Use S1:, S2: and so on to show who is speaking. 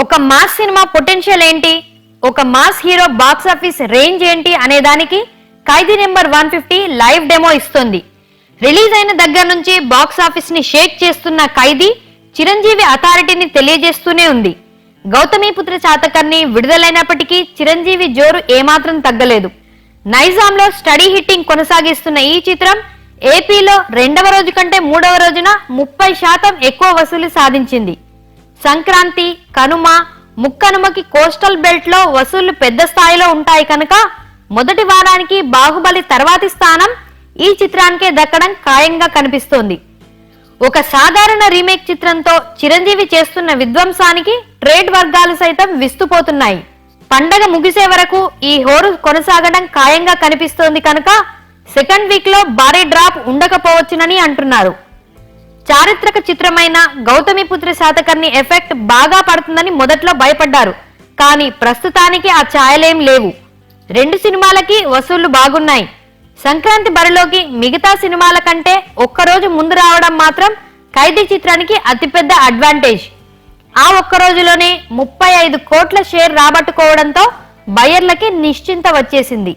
S1: ఒక mass cinema potential ఏంటి, ఒక mass hero box office range ఏంటి అనే దానికి ఖైదీ నెంబర్ 150 లైవ్ డెమో ఇస్తుంది. రిలీజ్ అయిన దగ్గర నుంచి బాక్స్ ఆఫీస్ ని షేక్ చేస్తున్న ఖైదీ చిరంజీవి అథారిటీని తెలియజేస్తూనే ఉంది. గౌతమిపుత్ర శాతకర్ణి విడుదలైనప్పటికీ చిరంజీవి జోరు ఏమాత్రం తగ్గలేదు. నైజాంలో స్టడీ హిట్టింగ్ కొనసాగిస్తున్న ఈ చిత్రం ఏపీలో రెండవ రోజు కంటే మూడవ రోజున 30% ఎక్కువ వసూలు సాధించింది. సంక్రాంతి, కనుమ, ముక్కనుమకి కోస్టల్ బెల్ట్ లో వసూళ్లు పెద్ద స్థాయిలో ఉంటాయి కనుక మొదటి వారానికి బాహుబలి తర్వాతి స్థానం ఈ చిత్రానికే దక్కడం ఖాయంగా కనిపిస్తోంది. ఒక సాధారణ రీమేక్ చిత్రంతో చిరంజీవి చేస్తున్న విధ్వంసానికి ట్రేడ్ వర్గాలు సైతం విస్తుపోతున్నాయి. పండగ ముగిసే వరకు ఈ హోరు కొనసాగడం ఖాయంగా కనిపిస్తోంది కనుక సెకండ్ వీక్ లో భారీ డ్రాప్ ఉండకపోవచ్చునని అంటున్నారు. చారిత్రక చిత్రమైన గౌతమిపుత్ర శాతకర్ణి ఎఫెక్ట్ బాగా పడుతుందని మొదట్లో భయపడ్డారు. కానీ ప్రస్తుతానికి ఆ ఛాయలేం లేవు. రెండు సినిమాలకి వసూళ్లు బాగున్నాయి. సంక్రాంతి బరిలోకి మిగతా సినిమాల కంటే ఒక్కరోజు ముందు రావడం మాత్రం ఖైదీ చిత్రానికి అతిపెద్ద అడ్వాంటేజ్. ఆ ఒక్క రోజులోనే 35 కోట్ల షేర్ రాబట్టుకోవడంతో బయ్యర్లకి నిశ్చింత వచ్చేసింది.